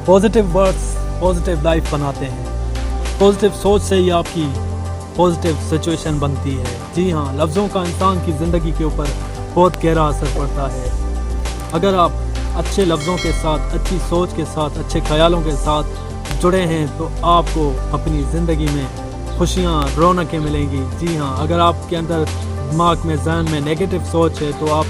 Positive words positive life बनाते हैं। Positive सोच से ही आपकी पॉजिटिव सिचुएशन बनती है। जी हाँ, लफ्ज़ों का इंसान की ज़िंदगी के ऊपर बहुत गहरा असर पड़ता है। अगर आप अच्छे लफ्ज़ों के साथ, अच्छी सोच के साथ, अच्छे ख्यालों के साथ जुड़े हैं तो आपको अपनी ज़िंदगी में खुशियाँ, रौनकें मिलेंगी। जी हाँ, अगर आपके अंदर दिमाग में, जहन में नेगेटिव सोच है तो आप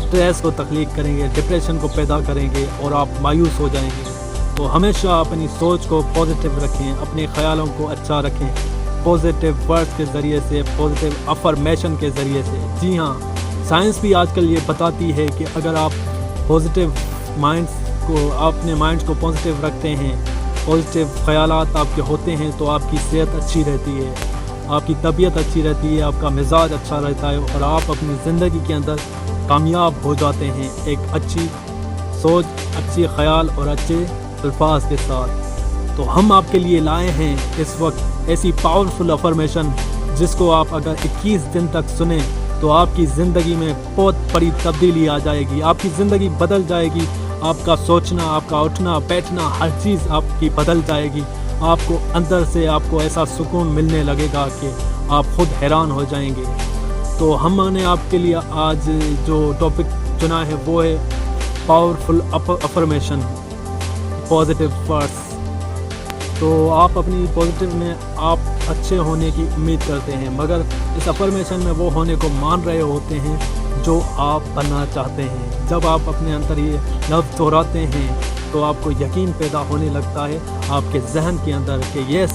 स्ट्रेस को तख्लीक करेंगे, डिप्रेशन को पैदा करेंगे और आप मायूस हो जाएंगे। तो हमेशा अपनी सोच को पॉजिटिव रखें, अपने ख़यालों को अच्छा रखें, पॉजिटिव वर्ड्स के ज़रिए से, पॉजिटिव अफर्मेशन के ज़रिए से। जी हाँ, साइंस भी आजकल ये बताती है कि अगर आप पॉजिटिव माइंड्स को, अपने माइंड्स को पॉजिटिव रखते हैं, पॉजिटिव ख़यालात आपके होते हैं तो आपकी सेहत अच्छी रहती है, आपकी तबीयत अच्छी रहती है, आपका मिजाज अच्छा रहता है और आप अपनी ज़िंदगी के अंदर कामयाब हो जाते हैं एक अच्छी सोच, अच्छे ख़याल और अच्छे अल्फाज के साथ। तो हम आपके लिए लाए हैं इस वक्त ऐसी पावरफुल अफर्मेशन जिसको आप अगर 21 दिन तक सुने तो आपकी ज़िंदगी में बहुत बड़ी तब्दीली आ जाएगी, आपकी ज़िंदगी बदल जाएगी। आपका सोचना, आपका उठना बैठना, हर चीज़ आपकी बदल जाएगी। आपको अंदर से आपको ऐसा सुकून मिलने लगेगा कि आप खुद हैरान हो जाएंगे। तो हमने आपके लिए आज जो टॉपिक चुना है वो है पावरफुल अफर्मेशन, पॉजिटिव वर्ड्स। तो आप अपनी पॉजिटिव में आप अच्छे होने की उम्मीद करते हैं, मगर इस अफर्मेशन में वो होने को मान रहे होते हैं जो आप बनना चाहते हैं। जब आप अपने अंदर ये लफ्ज़ दोहराते हैं तो आपको यकीन पैदा होने लगता है आपके जहन के अंदर कि यस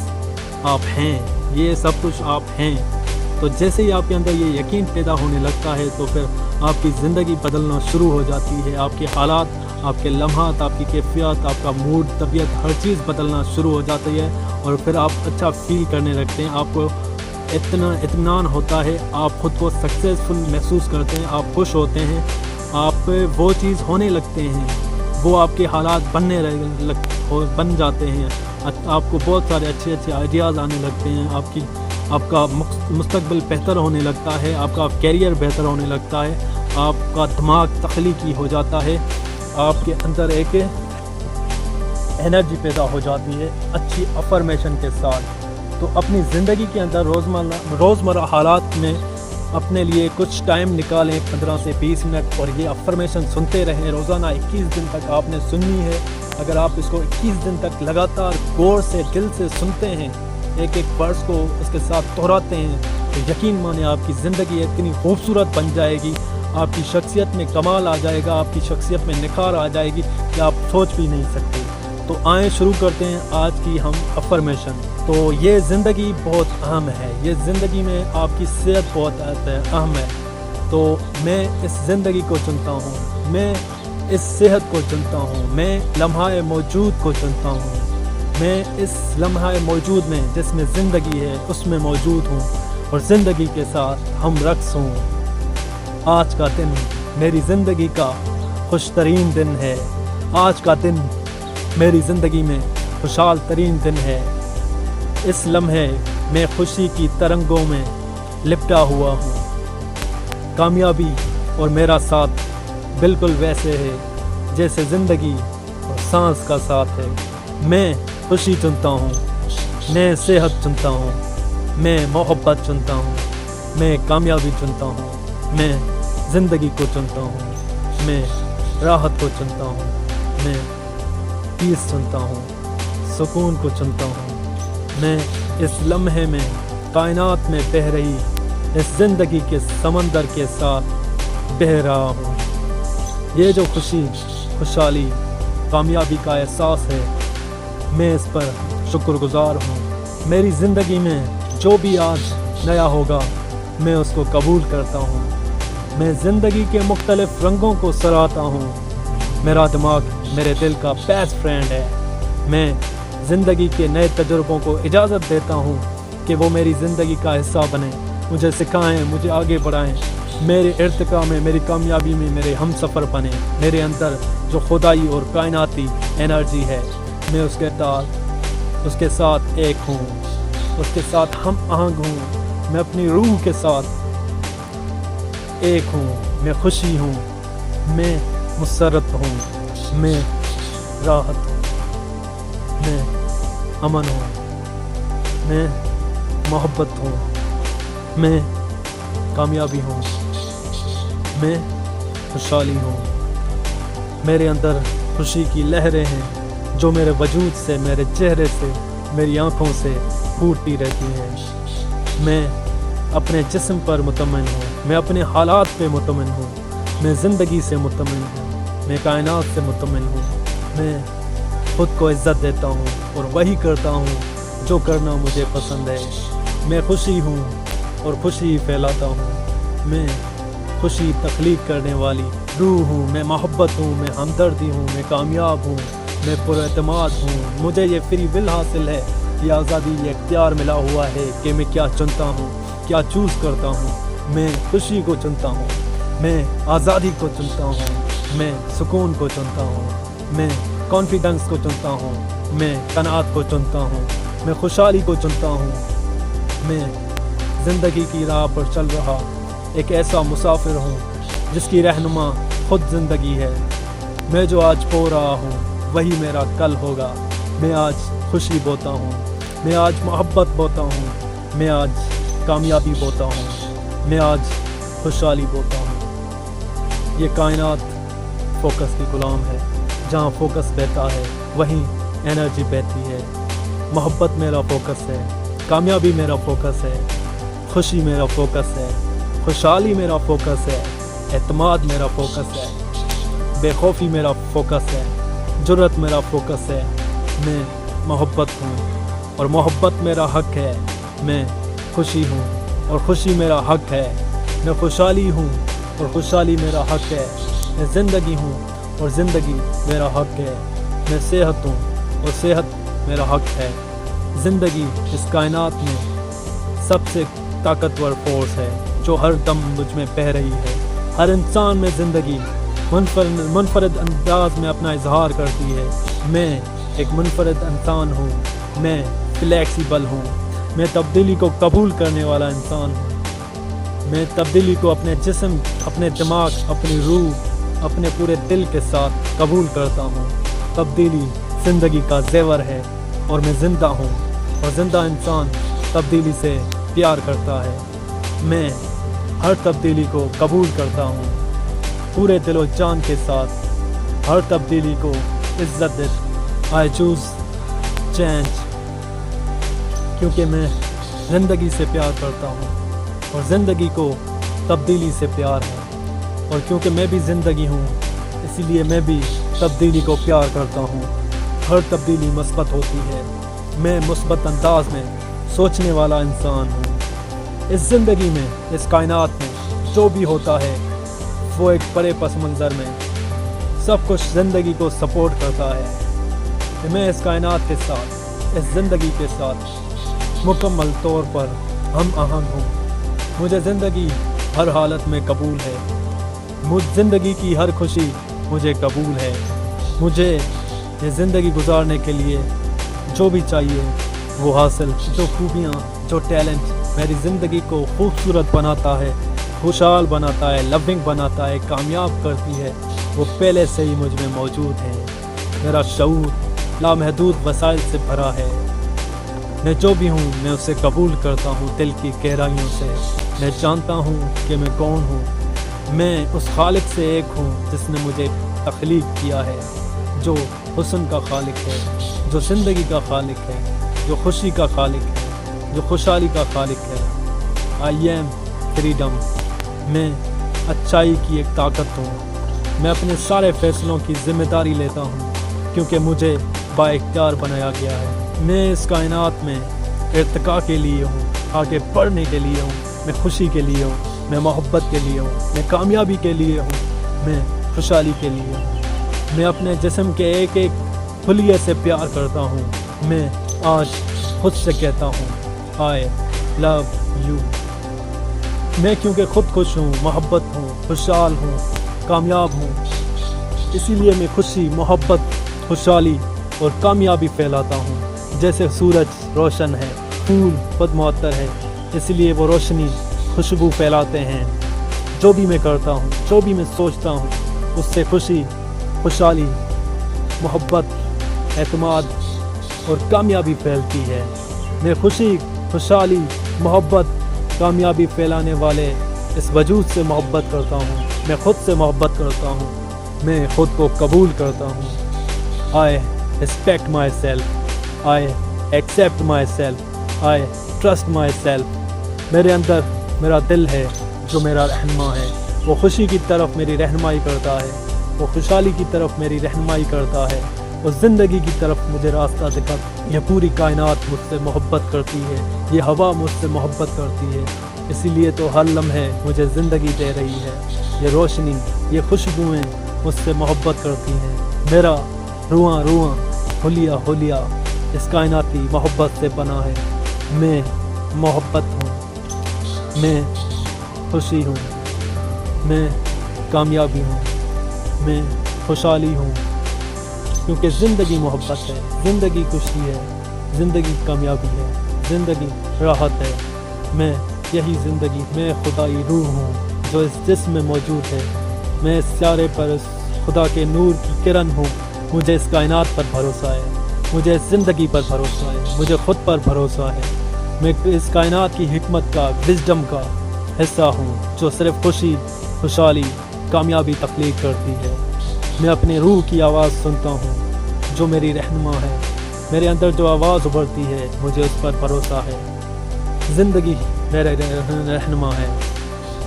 आप हैं, ये सब कुछ आप हैं। तो जैसे ही आपके अंदर ये यकीन पैदा होने लगता है तो फिर आपकी ज़िंदगी बदलना शुरू हो जाती है। आपके हालात, आपके लम्हात, आपकी कैफियत, आपका मूड, तबीयत, हर चीज़ बदलना शुरू हो जाती है और फिर आप अच्छा फील करने लगते हैं। आपको इतना इत्मीनान होता है, आप ख़ुद को सक्सेसफुल महसूस करते हैं, आप खुश होते हैं, आप वो चीज़ होने लगते हैं, वो आपके हालात बन जाते हैं। आपको बहुत सारे अच्छे अच्छे आइडियाज़ आने लगते हैं, आपका मुस्तकबिल बेहतर होने लगता है, आपका कैरियर बेहतर होने लगता है, आपका दिमाग तख्लीकी हो जाता है, आपके अंदर एक एनर्जी पैदा हो जाती है अच्छी अफर्मेशन के साथ। तो अपनी ज़िंदगी के अंदर रोज़मर्रा हालात में अपने लिए कुछ टाइम निकालें, 15 से 20 मिनट, और ये अफर्मेशन सुनते रहें। रोज़ाना 21 दिन तक आपने सुननी है। अगर आप इसको 21 दिन तक लगातार गौर से, दिल से सुनते हैं, एक एक वर्ड्स को उसके साथ दोहराते हैं, तो यकीन माने आपकी ज़िंदगी इतनी खूबसूरत बन जाएगी, आपकी शख्सियत में कमाल आ जाएगा, आपकी शख्सियत में निखार आ जाएगी कि आप सोच भी नहीं सकते। तो आएँ शुरू करते हैं आज की हम अफर्मेशन। तो ये ज़िंदगी बहुत अहम है, ये ज़िंदगी में आपकी सेहत बहुत अहम है। तो मैं इस ज़िंदगी को चुनता हूँ, मैं इस सेहत को चुनता हूँ, मैं लम्हा मौजूद को चुनता हूँ, मैं इस लम्हा मौजूद में जिसमें ज़िंदगी है उसमें मौजूद हूँ और ज़िंदगी के साथ हम रक्स हूँ। आज का दिन मेरी ज़िंदगी का खुश तरीन दिन है, आज का दिन मेरी ज़िंदगी में खुशहाल तरीन दिन है। इस लम्हे मैं खुशी की तरंगों में लिपटा हुआ हूँ। कामयाबी और मेरा साथ बिल्कुल वैसे है जैसे ज़िंदगी और सांस का साथ है। मैं खुशी चुनता हूँ, मैं सेहत चुनता हूँ, मैं मोहब्बत चुनता हूँ, मैं कामयाबी चुनता हूँ, मैं ज़िंदगी को चुनता हूँ, मैं राहत को चुनता हूँ, मैं पीस चुनता हूँ, सुकून को चुनता हूँ। मैं इस लम्हे में कायनात में बह रही इस ज़िंदगी के समंदर के साथ बह रहा हूँ। ये जो खुशी, खुशहाली, कामयाबी का एहसास है, मैं इस पर शुक्रगुज़ार हूँ। मेरी ज़िंदगी में जो भी आज नया होगा मैं उसको कबूल करता हूँ। मैं ज़िंदगी के मुख्तलिफ़ रंगों को सराहता हूँ। मेरा दिमाग मेरे दिल का बेस्ट फ्रेंड है। मैं ज़िंदगी के नए तजुर्बों को इजाज़त देता हूँ कि वो मेरी ज़िंदगी का हिस्सा बने, मुझे सिखाएं, मुझे आगे बढ़ाएं, मेरे इर्तिका में, मेरी कामयाबी में मेरे हम सफ़र बने। मेरे अंदर जो खुदाई और कायनाती एनर्जी है मैं उसके साथ एक हूँ, उसके साथ हम आहंग हूँ। मैं अपनी रूह के साथ एक हूँ, मैं खुशी हूँ, मैं मुसरत हूँ, मैं राहत हूँ। मैं अमन हूँ, मैं मोहब्बत हूँ, मैं कामयाबी हूँ, मैं खुशहाली हूँ। मेरे अंदर खुशी की लहरें हैं जो मेरे वजूद से, मेरे चेहरे से, मेरी आँखों से फूटती रहती हैं। मैं अपने जिस्म पर मुतमइन हूँ, मैं अपने हालात पे मुतमइन हूँ, मैं ज़िंदगी से मुतमइन हूँ, मैं कायनात से मुतमइन हूँ। मैं खुद को इज़्ज़त देता हूँ और वही करता हूँ जो करना मुझे पसंद है। मैं खुशी हूँ और खुशी फैलाता हूँ। मैं खुशी तख्लीक करने वाली रूह हूँ, मैं मोहब्बत हूँ, मैं हमदर्दी हूँ, मैं कामयाब हूँ, मैं पुरएतमाद हूँ। मुझे ये फ्री विल हासिल है, ये आज़ादी, ये इख्तियार मिला हुआ है कि मैं क्या चुनता हूँ, क्या चूज़ करता हूँ। मैं खुशी को चुनता हूँ, मैं आज़ादी को चुनता हूँ, मैं सुकून को चुनता हूँ, मैं कॉन्फिडेंस को चुनता हूँ, मैं कनात को चुनता हूँ, मैं खुशहाली को चुनता हूँ। मैं ज़िंदगी की राह पर चल रहा एक ऐसा मुसाफिर हूँ जिसकी रहनुमा खुद ज़िंदगी है। मैं जो आज बो रहा हूँ वही मेरा कल होगा। मैं आज खुशी बोता हूँ, मैं आज मोहब्बत बोता हूँ, मैं आज कामयाबी बोता हूँ, मैं आज खुशहाली बोता हूँ। ये कायनात फोकस की गुलाम है, जहाँ फोकस बहता है वहीं एनर्जी बहती है। मोहब्बत मेरा फोकस है, कामयाबी मेरा फोकस है, खुशी मेरा फोकस है, खुशहाली मेरा फोकस है, एतमाद मेरा फोकस है, बेखौफी मेरा फोकस है, जुर्रत मेरा फोकस है। मैं मोहब्बत हूँ और मोहब्बत मेरा हक है। मैं खुशी हूँ और खुशी मेरा हक है। मैं खुशहाली हूँ और खुशहाली मेरा हक है। मैं ज़िंदगी हूँ और ज़िंदगी मेरा हक है। मैं सेहत हूँ और सेहत मेरा हक है। ज़िंदगी इस कायनात में सबसे ताकतवर फोर्स है जो हर दम मुझ में बह रही है। हर इंसान में ज़िंदगी मुनफरद अंदाज में अपना इजहार करती है। मैं एक मुनफरद इंसान हूँ, मैं फ्लेक्सिबल हूँ, मैं तब्दीली को कबूल करने वाला इंसान हूँ। मैं तब्दीली को अपने जिस्म, अपने दिमाग, अपनी रूह, अपने पूरे दिल के साथ कबूल करता हूँ। तब्दीली ज़िंदगी का ज़ेवर है और मैं ज़िंदा हूँ और ज़िंदा इंसान तब्दीली से प्यार करता है। मैं हर तब्दीली को कबूल करता हूँ पूरे दिलो जान के साथ। हर तब्दीली को इज़्ज़त देता। आई चूज़ चेंज, क्योंकि मैं ज़िंदगी से प्यार करता हूँ और ज़िंदगी को तब्दीली से प्यार है। और क्योंकि मैं भी ज़िंदगी हूँ इसीलिए मैं भी तब्दीली को प्यार करता हूँ। हर तब्दीली मुस्बत होती है। मैं मुस्बत अंदाज में सोचने वाला इंसान हूँ। इस ज़िंदगी में, इस कायनात में जो भी होता है वो एक बड़े पस मंज़र में सब कुछ ज़िंदगी को सपोर्ट करता है। कि मैं इस कायनात के साथ, इस ज़िंदगी के साथ मुकम्मल तौर पर हम आहंग हूँ। मुझे ज़िंदगी हर हालत में कबूल है। मुझ ज़िंदगी की हर खुशी मुझे कबूल है। मुझे ये ज़िंदगी गुजारने के लिए जो भी चाहिए वो हासिल, जो खूबियाँ, जो टैलेंट मेरी ज़िंदगी को खूबसूरत बनाता है, खुशहाल बनाता है, लविंग बनाता है, कामयाब करती है, वो पहले से ही मुझ में मौजूद है। मेरा शऊर लामहदूद वसाइल से भरा है। मैं जो भी हूँ मैं उसे कबूल करता हूँ दिल की गहराइयों से। मैं जानता हूँ कि मैं कौन हूँ। मैं उस खालिक से एक हूँ जिसने मुझे तख्लीक किया है, जो हुस्न का खालिक है, जो ज़िंदगी का खालिक है, जो खुशी का खालिक है, जो खुशहाली का खालिक है। I am freedom. मैं अच्छाई की एक ताकत हूँ। मैं अपने सारे फैसलों की ज़िम्मेदारी लेता हूँ क्योंकि मुझे बाइख्तियार बनाया गया है। मैं इस कायनात में इर्तिका के लिए हूँ, आगे बढ़ने के लिए हूँ, मैं खुशी के लिए हूँ, मैं मोहब्बत के लिए हूँ, मैं कामयाबी के लिए हूँ, मैं खुशहाली के लिए हूँ। मैं अपने जिस्म के एक एक खुलिये से प्यार करता हूँ। मैं आज खुद से कहता हूँ आई लव यू। मैं क्योंकि खुद खुश हूँ, मोहब्बत हूँ, खुशहाल हूँ, कामयाब हूँ, इसीलिए मैं खुशी, मोहब्बत, खुशहाली और कामयाबी फैलाता हूँ। जैसे सूरज रोशन है, फूल बदमुअत्तर है, इसलिए वो रोशनी, खुशबू फैलाते हैं। जो भी मैं करता हूँ, जो भी मैं सोचता हूँ, उससे खुशी, खुशहाली, मोहब्बत, एतमाद, और कामयाबी फैलती है। मैं खुशी, खुशहाली, मोहब्बत, कामयाबी फैलाने वाले इस वजूद से मोहब्बत करता हूँ। मैं खुद से मोहब्बत करता हूँ। मैं खुद को कबूल करता हूँ। I respect myself, I accept myself, I trust myself. मेरे अंदर मेरा दिल है जो मेरा रहनुमा है। वो खुशी की तरफ मेरी रहनुमाई करता है, वो खुशहाली की तरफ मेरी रहनुमाई करता है, वो ज़िंदगी की तरफ मुझे रास्ता दिखाता है। यह पूरी कायनात मुझसे मोहब्बत करती है, ये हवा मुझसे मोहब्बत करती है, इसीलिए तो हर लम्हे मुझे ज़िंदगी दे रही है। ये रोशनी, ये खुशबुएँ मुझसे मोहब्बत करती हैं। मेरा रुआं रुआं, हुलिया हुलिया इस कायनाती मोहब्बत से बना है। मैं मोहब्बत हूँ, मैं खुशी हूँ, मैं कामयाबी हूँ, मैं खुशहाली हूँ, क्योंकि ज़िंदगी मोहब्बत है, ज़िंदगी खुशी है, ज़िंदगी कामयाबी है, ज़िंदगी राहत है। मैं यही ज़िंदगी, मैं खुदाई रूह हूँ जो इस जिस्म में मौजूद है। मैं इस सारे पर इस खुदा के नूर की किरण हूँ। मुझे इस कायनात पर भरोसा है, मुझे इस ज़िंदगी पर भरोसा है, मुझे खुद पर भरोसा है। मैं इस कायनात की हिकमत का, विजडम का हिस्सा हूँ जो सिर्फ़ खुशी, खुशहाली, कामयाबी तख्लीक करती है। मैं अपने रूह की आवाज़ सुनता हूँ जो मेरी रहनुमा है। मेरे अंदर जो आवाज़ उभरती है मुझे उस पर भरोसा है। ज़िंदगी मेरा रहनुमा है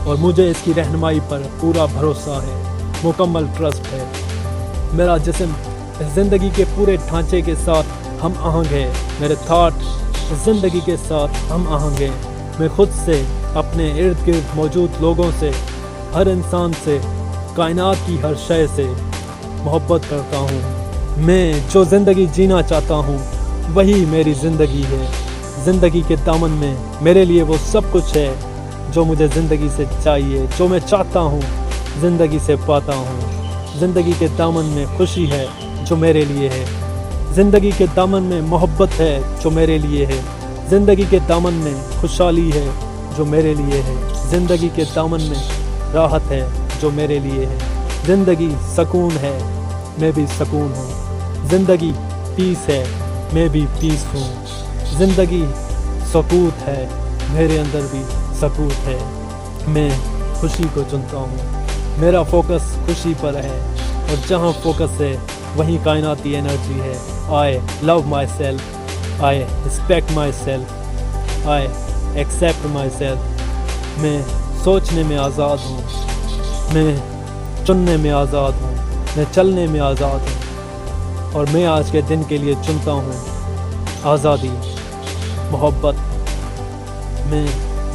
और मुझे इसकी रहनुमाई पर पूरा भरोसा है, मुकम्मल ट्रस्ट है। मेरा जिस्म इस ज़िंदगी के पूरे ढांचे के साथ हम आहंग है। मेरे थाट इस ज़िंदगी के साथ हम आहंग है। मैं खुद से, अपने इर्द गिर्द मौजूद लोगों से, हर इंसान से, कायनात की हर शय से मोहब्बत करता हूँ। मैं जो ज़िंदगी जीना चाहता हूँ वही मेरी ज़िंदगी है। ज़िंदगी के दामन में मेरे लिए वो सब कुछ है जो मुझे ज़िंदगी से चाहिए, जो मैं चाहता हूँ ज़िंदगी से पाता हूँ। ज़िंदगी के दामन में खुशी है जो मेरे लिए है, ज़िंदगी के दामन में मोहब्बत है जो मेरे लिए है, ज़िंदगी के दामन में खुशहाली है जो मेरे लिए है, ज़िंदगी के दामन में राहत है जो मेरे लिए है, ज़िंदगी सकून है, मैं भी सकून हूँ, ज़िंदगी पीस है, मैं भी पीस हूँ, ज़िंदगी सकूत है, मेरे अंदर भी सकूत है। मैं खुशी को चुनता हूँ, मेरा फोकस खुशी पर है और जहाँ फोकस है वहीं कायनाती एनर्जी है। I love myself, I respect myself, I accept myself. मैं सोचने में आज़ाद हूँ, मैं चुनने में आज़ाद हूँ, मैं चलने में आज़ाद हूँ और मैं आज के दिन के लिए चुनता हूँ आज़ादी, मोहब्बत। मैं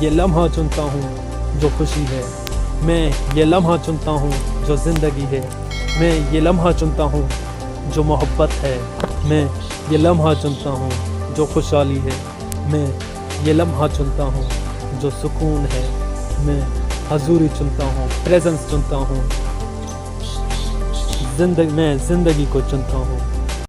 ये लम्हा चुनता हूँ जो खुशी है, मैं ये लम्हा चुनता हूँ जो ज़िंदगी है, मैं ये लम्हा चुनता हूँ जो मोहब्बत है, मैं ये लम्हा चुनता हूँ जो खुशहाली है, मैं ये लम्हा चुनता हूँ जो सुकून है, मैं हजूरी चुनता हूँ, प्रेजेंस चुनता हूँ, मैं ज़िंदगी को चुनता हूँ।